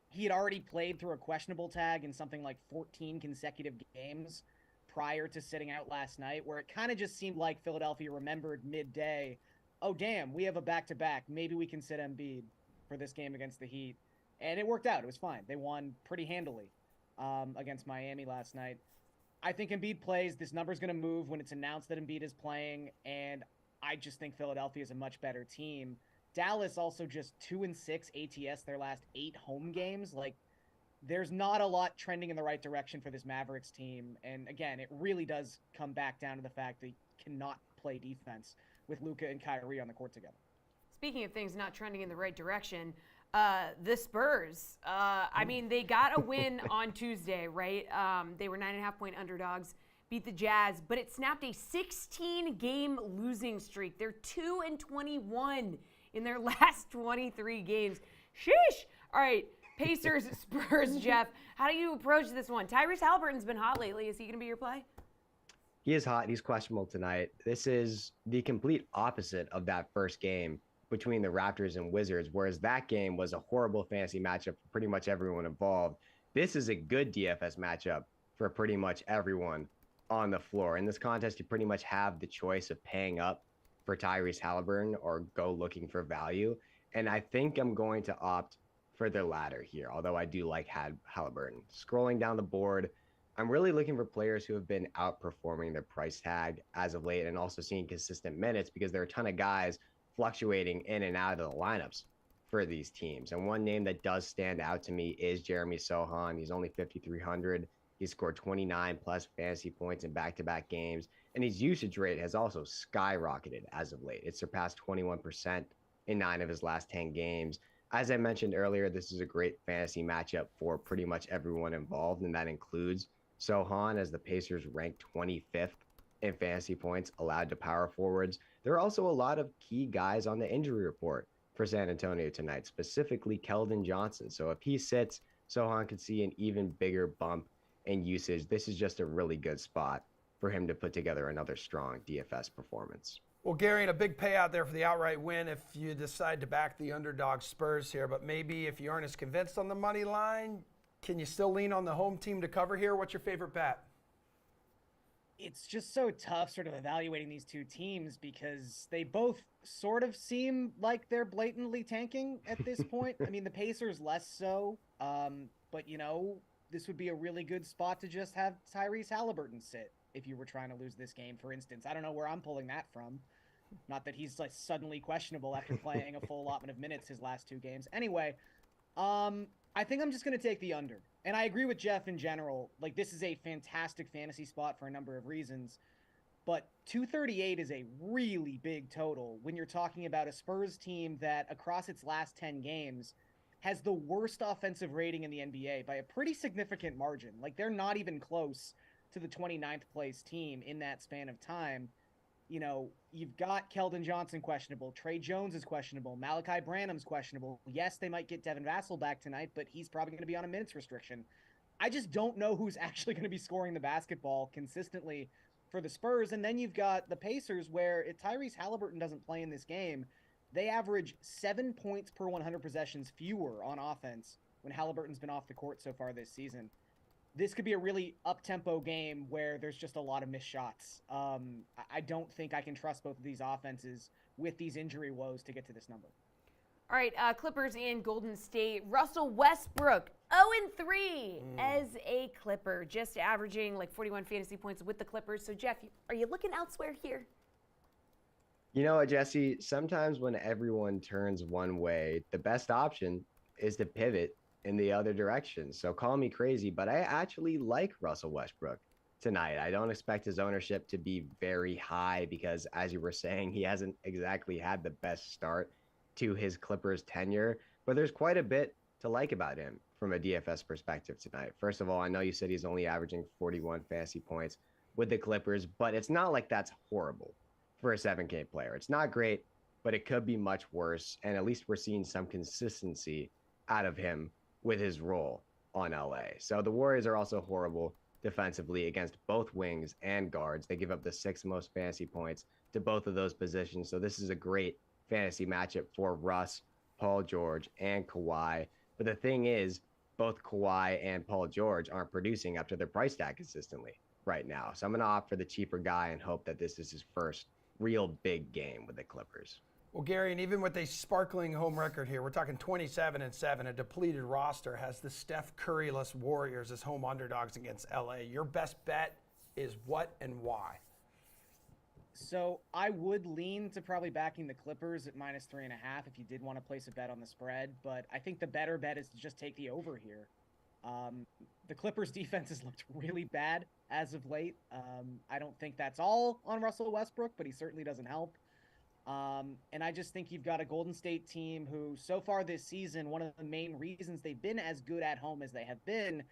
He had already played through a questionable tag in something like 14 consecutive games prior to sitting out last night, where it kind of just seemed like Philadelphia remembered midday, oh, damn, we have a back-to-back. Maybe we can sit Embiid for this game against the Heat. And it worked out. It was fine. They won pretty handily against Miami last night. I think Embiid plays. This number's going to move when it's announced that Embiid is playing, and I just think Philadelphia is a much better team. Dallas also just 2-6 ATS their last 8 home games. Like, there's not a lot trending in the right direction for this Mavericks team. And again, it really does come back down to the fact that you cannot play defense with Luka and Kyrie on the court together. Speaking of things not trending in the right direction, the Spurs. I mean, they got a win on Tuesday, right? They were 9.5-point underdogs, beat the Jazz, but it snapped a 16-game losing streak. They're 2-21 in their last 23 games. Sheesh! All right, Pacers, Spurs, Jeff. How do you approach this one? Tyrese Halliburton's been hot lately. Is he going to be your play? He is hot. He's questionable tonight. This is the complete opposite of that first game between the Raptors and Wizards, whereas that game was a horrible fantasy matchup for pretty much everyone involved. This is a good DFS matchup for pretty much everyone on the floor. In this contest, you pretty much have the choice of paying up for Tyrese Halliburton or go looking for value. And I think I'm going to opt for the latter here, although I do like Halliburton. Scrolling down the board, I'm really looking for players who have been outperforming their price tag as of late and also seeing consistent minutes because there are a ton of guys fluctuating in and out of the lineups for these teams. And one name that does stand out to me is Jeremy Sohan. He's only 5,300. He scored 29 plus fantasy points in back-to-back games. And his usage rate has also skyrocketed as of late. It surpassed 21% in 9 of his last 10 games. As I mentioned earlier, this is a great fantasy matchup for pretty much everyone involved, and that includes Sohan, as the Pacers ranked 25th in fantasy points allowed to power forwards. There are also a lot of key guys on the injury report for San Antonio tonight, specifically Keldon Johnson. So if he sits, Sohan could see an even bigger bump in usage. This is just a really good spot for him to put together another strong DFS performance. Well, Gary, and a big payout there for the outright win if you decide to back the underdog Spurs here. But maybe if you aren't as convinced on the money line, can you still lean on the home team to cover here? What's your favorite bet? It's just so tough sort of evaluating these two teams because they both sort of seem like they're blatantly tanking at this point. I mean, the Pacers less so, but, you know, this would be a really good spot to just have Tyrese Halliburton sit if you were trying to lose this game, for instance. I don't know where I'm pulling that from. Not that he's like suddenly questionable after playing a full allotment of minutes his last 2 games. Anyway, I think I'm just going to take the under. And I agree with Jeff in general. Like, this is a fantastic fantasy spot for a number of reasons. But 238 is a really big total when you're talking about a Spurs team that across its last 10 games has the worst offensive rating in the NBA by a pretty significant margin. Like, they're not even close to the 29th place team in that span of time. You know, you've got Keldon Johnson questionable. Trey Jones is questionable. Malachi Branham's questionable. Yes, they might get Devin Vassell back tonight, but he's probably going to be on a minutes restriction. I just don't know who's actually going to be scoring the basketball consistently for the Spurs. And then you've got the Pacers where if Tyrese Halliburton doesn't play in this game, they average 7 points per 100 possessions fewer on offense when Halliburton's been off the court so far this season. This could be a really up-tempo game where there's just a lot of missed shots. I don't think I can trust both of these offenses with these injury woes to get to this number. All right, Clippers and Golden State. Russell Westbrook, 0-3 as a Clipper, just averaging like 41 fantasy points with the Clippers. So, Jeff, are you looking elsewhere here? You know what, Jesse? Sometimes when everyone turns one way, the best option is to pivot in the other direction. So call me crazy, but I actually like Russell Westbrook tonight. I don't expect his ownership to be very high because, as you were saying, he hasn't exactly had the best start to his Clippers tenure, but there's quite a bit to like about him from a DFS perspective tonight. First of all, I know you said he's only averaging 41 fantasy points with the Clippers, but it's not like that's horrible for a 7K player. It's not great, but it could be much worse, and at least we're seeing some consistency out of him with his role on LA. So the Warriors are also horrible defensively against both wings and guards. They give up the 6th most fantasy points to both of those positions. So this is a great fantasy matchup for Russ, Paul George, and Kawhi. But the thing is, both Kawhi and Paul George aren't producing up to their price tag consistently right now. So I'm going to opt for the cheaper guy and hope that this is his first real big game with the Clippers. Well, Gary, and even with a sparkling home record here, we're talking 27-7, a depleted roster has the Steph Curry-less Warriors as home underdogs against LA. Your best bet is what and why? So I would lean to probably backing the Clippers at -3.5 if you did want to place a bet on the spread, but I think the better bet is to just take the over here. The Clippers defense has looked really bad as of late. I don't think that's all on Russell Westbrook, but he certainly doesn't help. And I just think you've got a Golden State team who, so far this season, one of the main reasons they've been as good at home as they have been,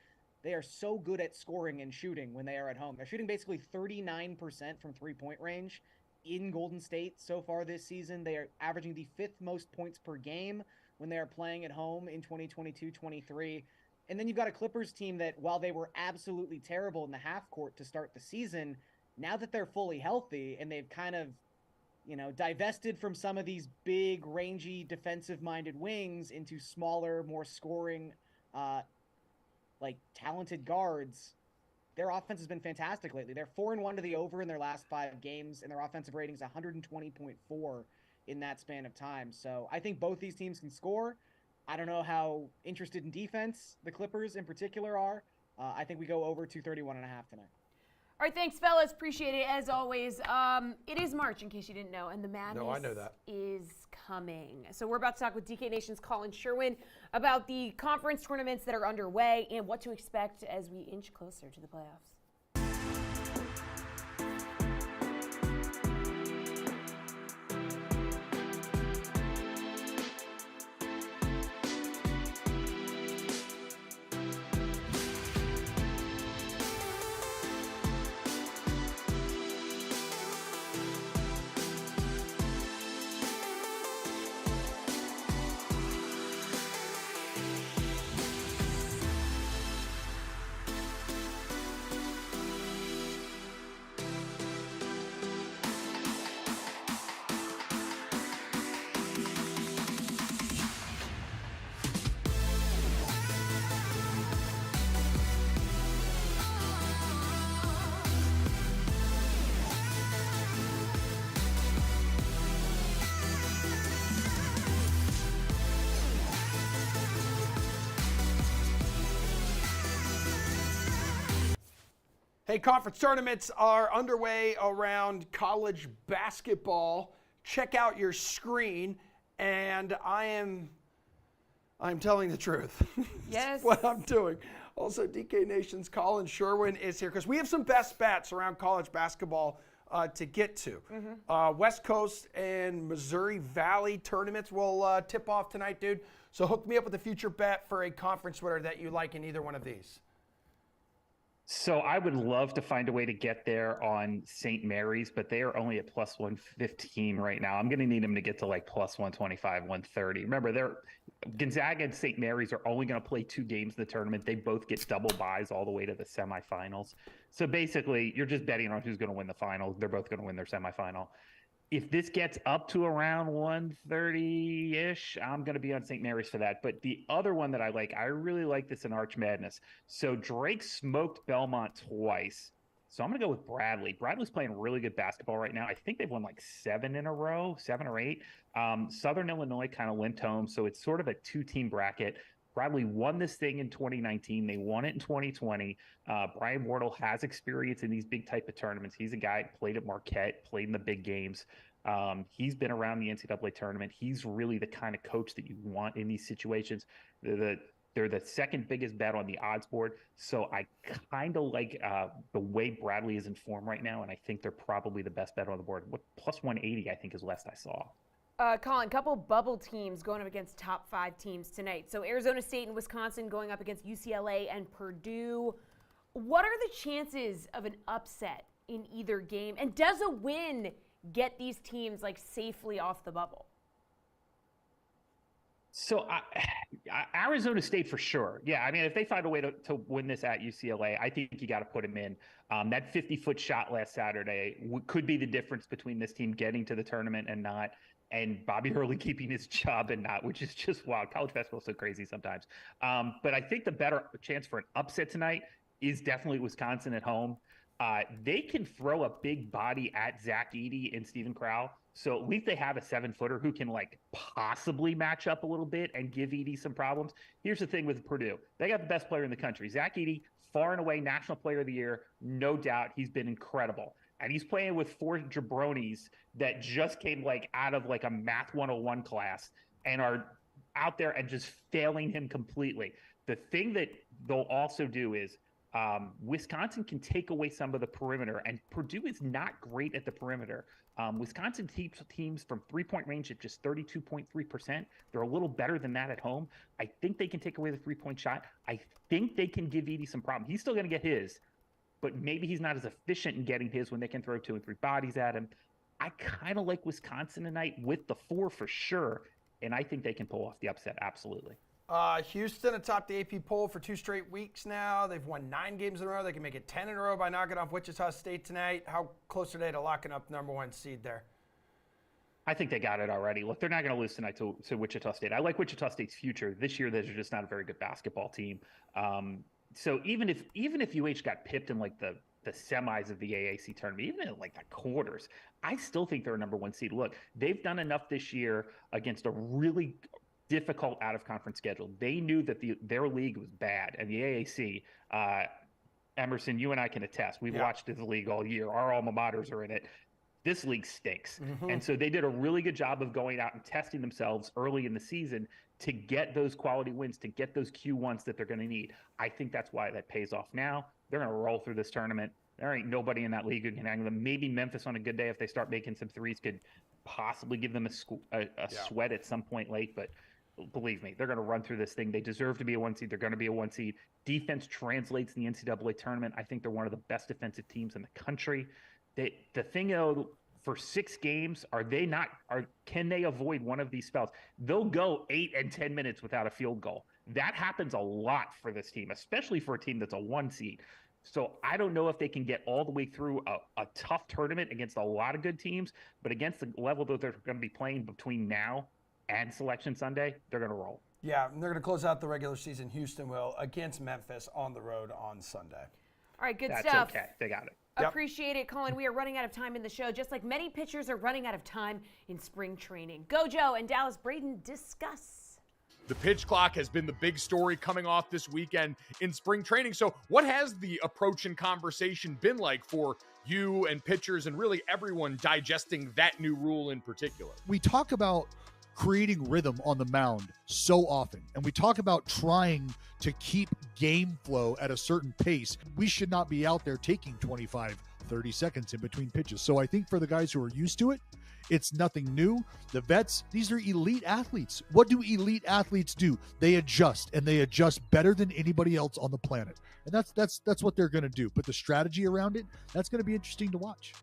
they are so good at scoring and shooting when they are at home. They're shooting basically 39% from three-point range in Golden State so far this season. They are averaging the 5th most points per game when they are playing at home in 2022-23. And then you've got a Clippers team that, while they were absolutely terrible in the half court to start the season, now that they're fully healthy and they've kind of, divested from some of these big, rangy, defensive-minded wings into smaller, more scoring, talented guards, their offense has been fantastic lately. They're 4-1 to the over in their last 5 games, and their offensive rating is 120.4 in that span of time. So I think both these teams can score. I don't know how interested in defense the Clippers in particular are. I think we go over 231.5 tonight. All right, thanks, fellas. Appreciate it, as always. It is March, in case you didn't know, and the madness I know that. is coming. So we're about to talk with DK Nation's Colin Sherwin about the conference tournaments that are underway and what to expect as we inch closer to the playoffs. Hey, conference tournaments are underway around college basketball. Check out your screen, and I'm telling the truth. Yes. That's what I'm doing. Also, DK Nation's Colin Sherwin is here because we have some best bets around college basketball to get to. West Coast and Missouri Valley tournaments will tip off tonight, dude. So hook me up with a future bet for a conference winner that you like in either one of these. So I would love to find a way to get there on St. Mary's, but they are only at plus 115 right now. I'm going to need them to get to like plus 125, 130. Remember, Gonzaga and St. Mary's are only going to play 2 games in the tournament. They both get double byes all the way to the semifinals. So basically, you're just betting on who's going to win the final. They're both going to win their semifinal. If this gets up to around 130-ish, I'm going to be on St. Mary's for that. But the other one that I really like this in Arch Madness. So Drake smoked Belmont twice. So I'm going to go with Bradley. Bradley's playing really good basketball right now. I think they've won like 7 in a row, 7 or 8. Southern Illinois kind of limped home, so it's sort of a 2-team bracket. Bradley won this thing in 2019. They won it in 2020. Brian Wardle has experience in these big type of tournaments. He's a guy who played at Marquette, played in the big games. He's been around the NCAA tournament. He's really the kind of coach that you want in these situations. They're the second biggest bet on the odds board. So I kind of like the way Bradley is in form right now, and I think they're probably the best bet on the board. Plus 180, I think, is last I saw. Colin, couple bubble teams going up against top 5 teams tonight. So Arizona State and Wisconsin going up against UCLA and Purdue. What are the chances of an upset in either game? And does a win get these teams like safely off the bubble? So Arizona State for sure. Yeah, I mean, if they find a way to win this at UCLA, I think you got to put them in. That 50-foot shot last Saturday could be the difference between this team getting to the tournament and not, and Bobby Hurley keeping his job and not, which is just wild. College basketball is so crazy sometimes. But I think the better chance for an upset tonight is definitely Wisconsin at home. They can throw a big body at Zach Edey and Steven Crowell. So at least they have a 7-footer who can like possibly match up a little bit and give Edey some problems. Here's the thing with Purdue. They got the best player in the country. Zach Edey, far and away National Player of the Year. No doubt. He's been incredible. And he's playing with 4 jabronis that just came like out of like a Math 101 class and are out there and just failing him completely. The thing that they'll also do is Wisconsin can take away some of the perimeter, and Purdue is not great at the perimeter. Wisconsin teams from 3-point range at just 32.3%. They're a little better than that at home. I think they can take away the 3-point shot. I think they can give Edey some problem. He's still going to get his, but maybe he's not as efficient in getting his when they can throw 2 and 3 bodies at him. I kind of like Wisconsin tonight with the 4 for sure, and I think they can pull off the upset, absolutely. Houston atop the AP poll for 2 straight weeks now. They've won 9 games in a row. They can make it 10 in a row by knocking off Wichita State tonight. How close are they to locking up the number 1 seed there? I think they got it already. Look, they're not going to lose tonight to Wichita State. I like Wichita State's future. This year, they're just not a very good basketball team. So even if UH got pipped in like the semis of the AAC tournament, even in like the quarters, I still think they're a number 1 seed. Look, they've done enough this year against a really difficult out-of-conference schedule. They knew that their league was bad, and the AAC, Emerson, you and I can attest. We've watched this league all year. Our alma maters are in it. This league stinks. Mm-hmm. And so they did a really good job of going out and testing themselves early in the season to get those quality wins, to get those Q1s that they're going to need. I think that's why that pays off now. They're going to roll through this tournament. There ain't nobody in that league who can hang them. Maybe Memphis on a good day, if they start making some threes, could possibly give them a sweat at some point late, but believe me, they're going to run through this thing. They deserve to be a 1 seed. They're going to be a 1 seed. Defense translates in the NCAA tournament. I think they're one of the best defensive teams in the country. The thing, though, for 6 games, can they avoid one of these spells? They'll go 8 and 10 minutes without a field goal. That happens a lot for this team, especially for a team that's a 1 seed. So I don't know if they can get all the way through a tough tournament against a lot of good teams, but against the level that they're going to be playing between now and Selection Sunday, they're going to roll. Yeah, and they're going to close out the regular season. Houston will against Memphis on the road on Sunday. All right, good That's stuff. Okay, they got it. Appreciate it, Colin. We are running out of time in the show, just like many pitchers are running out of time in spring training. Go Joe and Dallas Braden discuss. The pitch clock has been the big story coming off this weekend in spring training. So what has the approach and conversation been like for you and pitchers and really everyone digesting that new rule in particular? We talk about creating rhythm on the mound so often, and we talk about trying to keep game flow at a certain pace. We should not be out there taking 25, 30 seconds in between pitches. So I think for the guys who are used to it, it's nothing new. The vets, these are elite athletes. What do elite athletes do? They adjust, and they adjust better than anybody else on the planet. And that's what they're going to do. But the strategy around it, that's going to be interesting to watch.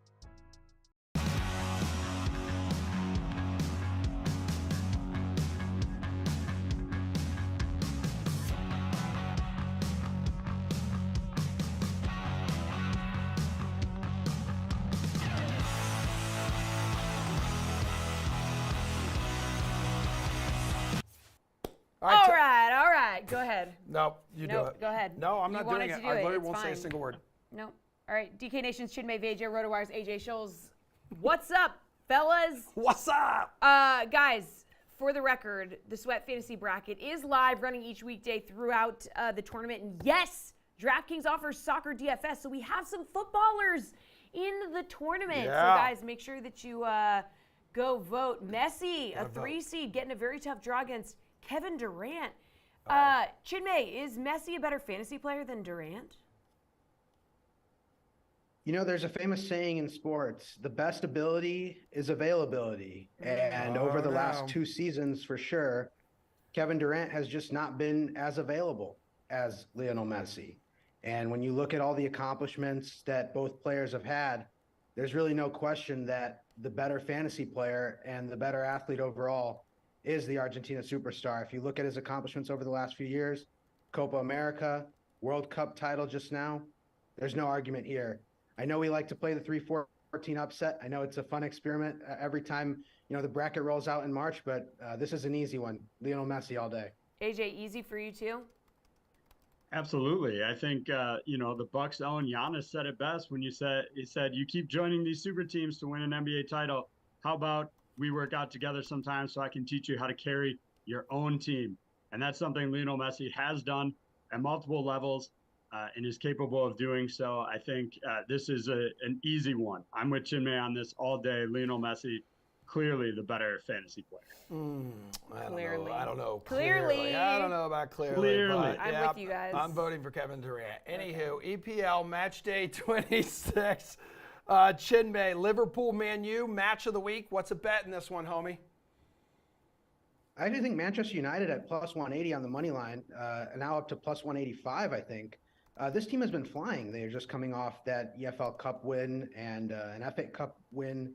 All right. Go ahead. No, you do it. Go ahead. No, I'm You not wanted doing to it. do I it. literally It's won't say a fine. single word. No. All All right, DK Nation's Chinmay Vajay, RotoWire's AJ Scholes. What's up, fellas? What's up? Guys, for the record, the Sweat Fantasy Bracket is live, running each weekday throughout the tournament. And yes, DraftKings offers soccer DFS, so we have some footballers in the tournament. Yeah. So, guys, make sure that you go vote. Messi, a 3 seed, getting a very tough draw against Kevin Durant. Chinmay, is Messi a better fantasy player than Durant? You know, there's a famous saying in sports, the best ability is availability. And over the last 2 seasons, for sure, Kevin Durant has just not been as available as Lionel Messi. And when you look at all the accomplishments that both players have had, there's really no question that the better fantasy player and the better athlete overall is the Argentina superstar. If you look at his accomplishments over the last few years, Copa America, World Cup title just now, there's no argument here. I know we like to play the 3-14 upset. I know it's a fun experiment every time, the bracket rolls out in March, but this is an easy one. Lionel Messi all day. AJ, easy for you too? Absolutely. I think, the Bucks' own Giannis said it best when he said, you keep joining these super teams to win an NBA title. How about we work out together sometimes so I can teach you how to carry your own team? And that's something Lionel Messi has done at multiple levels and is capable of doing so. I think this is an easy one. I'm with Chinmay on this all day. Lionel Messi, clearly the better fantasy player. I don't know. Clearly. I don't know about clearly. Clearly. But, I'm with you guys. I'm voting for Kevin Durant. Anywho, EPL match day 26. Chinmay, Liverpool, Man U, match of the week. What's a bet in this one, homie? I do think Manchester United at plus 180 on the money line, now up to plus 185, I think. This team has been flying. They're just coming off that EFL Cup win and an FA Cup win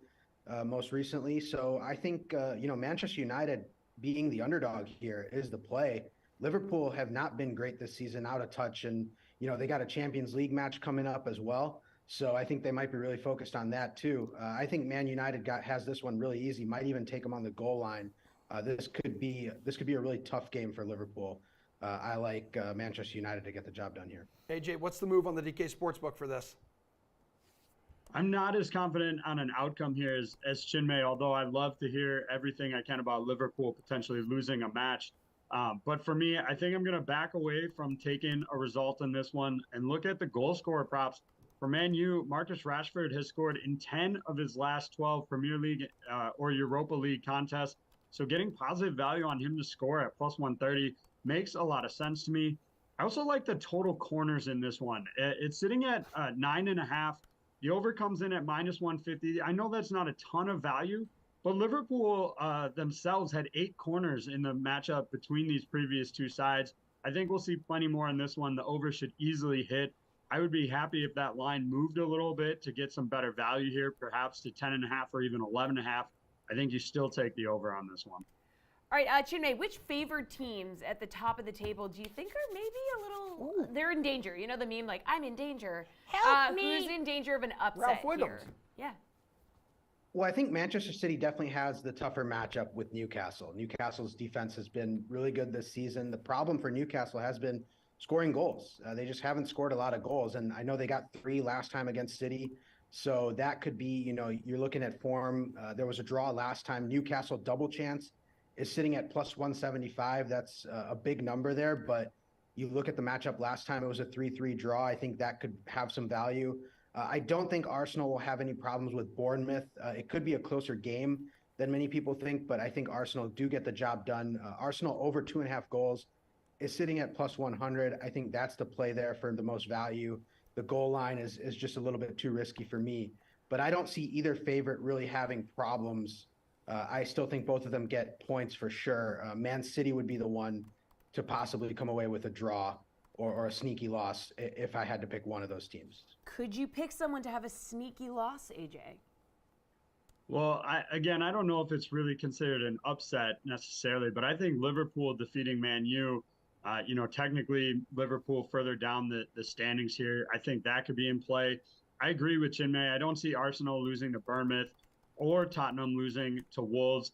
most recently. So I think, Manchester United being the underdog here is the play. Liverpool have not been great this season, out of touch. And, they got a Champions League match coming up as well. So I think they might be really focused on that too. I think Man United has this one really easy, might even take them on the goal line. This could be a really tough game for Liverpool. I like Manchester United to get the job done here. AJ, what's the move on the DK Sportsbook for this? I'm not as confident on an outcome here as Chinmay, although I love to hear everything I can about Liverpool potentially losing a match. But for me, I think I'm going to back away from taking a result in this one and look at the goal scorer props. For Man U, Marcus Rashford has scored in 10 of his last 12 Premier League or Europa League contests. So getting positive value on him to score at plus 130 makes a lot of sense to me. I also like the total corners in this one. It's sitting at 9.5. The over comes in at minus 150. I know that's not a ton of value, but Liverpool themselves had 8 corners in the matchup between these previous two sides. I think we'll see plenty more in this one. The over should easily hit. I would be happy if that line moved a little bit to get some better value here, perhaps to 10.5 or even 11.5. I think you still take the over on this one. All right, Chinmay, which favored teams at the top of the table do you think are maybe a little, they're in danger? You know the meme, like, I'm in danger. Help me. Who's in danger of an upset Ralph Wiggums. here? Yeah. Well, I think Manchester City definitely has the tougher matchup with Newcastle. Newcastle's defense has been really good this season. The problem for Newcastle has been scoring goals. They just haven't scored a lot of goals. And I know they got 3 last time against City. So that could be, you're looking at form. There was a draw last time. Newcastle double chance is sitting at plus 175. That's a big number there. But you look at the matchup last time, it was a 3-3 draw. I think that could have some value. I don't think Arsenal will have any problems with Bournemouth. It could be a closer game than many people think, but I think Arsenal do get the job done. Arsenal over 2.5 goals is sitting at plus 100. I think that's the play there for the most value. The goal line is just a little bit too risky for me, but I don't see either favorite really having problems. I still think both of them get points for sure. Man City would be the one to possibly come away with a draw or a sneaky loss if I had to pick one of those teams. Could you pick someone to have a sneaky loss, AJ? Well, I don't know if it's really considered an upset necessarily, but I think Liverpool defeating Man U, technically Liverpool further down the standings here. I think that could be in play. I agree with Chinmay. I don't see Arsenal losing to Bournemouth or Tottenham losing to Wolves.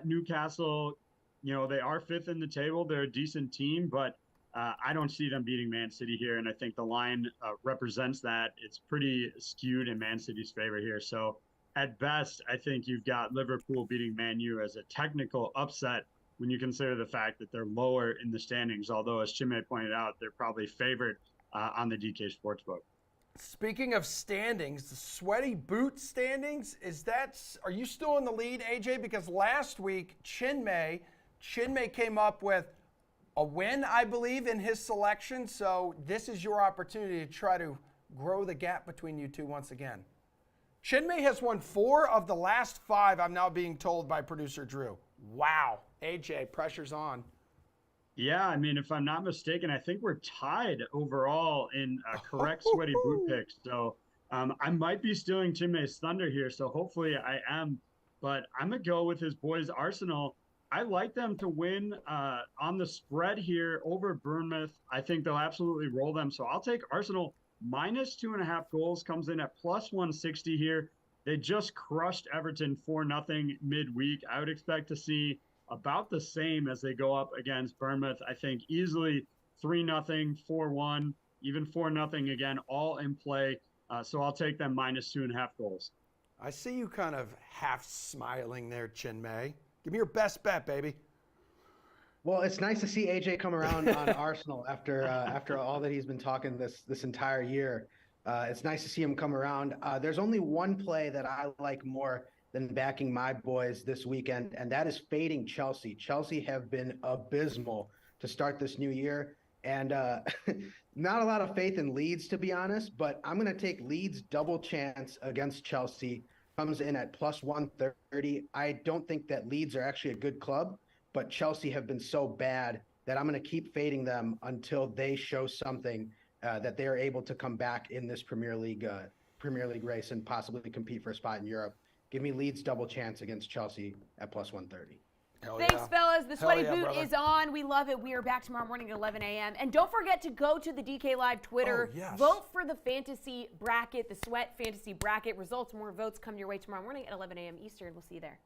Newcastle, they are 5th in the table. They're a decent team, but I don't see them beating Man City here, and I think the line represents that. It's pretty skewed in Man City's favor here. So at best, I think you've got Liverpool beating Man U as a technical upset when you consider the fact that they're lower in the standings, although, as Chinmay pointed out, they're probably favored on the DK Sportsbook. Speaking of standings, the sweaty boot standings, are you still in the lead, AJ? Because last week, Chinmay came up with a win, I believe, in his selection. So this is your opportunity to try to grow the gap between you two once again. Chinmay has won 4 of the last 5, I'm now being told by producer Drew. Wow. AJ, pressure's on. Yeah, I mean, if I'm not mistaken, I think we're tied overall in correct sweaty boot picks. So I might be stealing Chinmay's thunder here, so hopefully I am. But I'm going to go with his boys, Arsenal. I like them to win on the spread here over Bournemouth. I think they'll absolutely roll them. So I'll take Arsenal minus 2.5 goals, comes in at plus 160 here. They just crushed Everton 4-0 midweek. I would expect to see about the same as they go up against Bournemouth. I think easily 3-0, 4-1, even 4-0 again, all in play. So I'll take them minus 2.5 goals. I see you kind of half smiling there, Chinmay. Give me your best bet, baby. Well, it's nice to see AJ come around on Arsenal after all that he's been talking this entire year. It's nice to see him come around. There's only one play that I like more than backing my boys this weekend, and that is fading Chelsea. Chelsea have been abysmal to start this new year, and not a lot of faith in Leeds, to be honest, but I'm going to take Leeds double chance against Chelsea. Comes in at plus 130. I don't think that Leeds are actually a good club, but Chelsea have been so bad that I'm going to keep fading them until they show something that they are able to come back in this Premier League race and possibly compete for a spot in Europe. Give me Leeds double chance against Chelsea at plus 130. Thanks, fellas. The sweaty boot is on. We love it. We are back tomorrow morning at 11 a.m. And don't forget to go to the DK Live Twitter. Vote for the fantasy bracket, the Sweat Fantasy Bracket. Results, more votes come your way tomorrow morning at 11 a.m. Eastern. We'll see you there.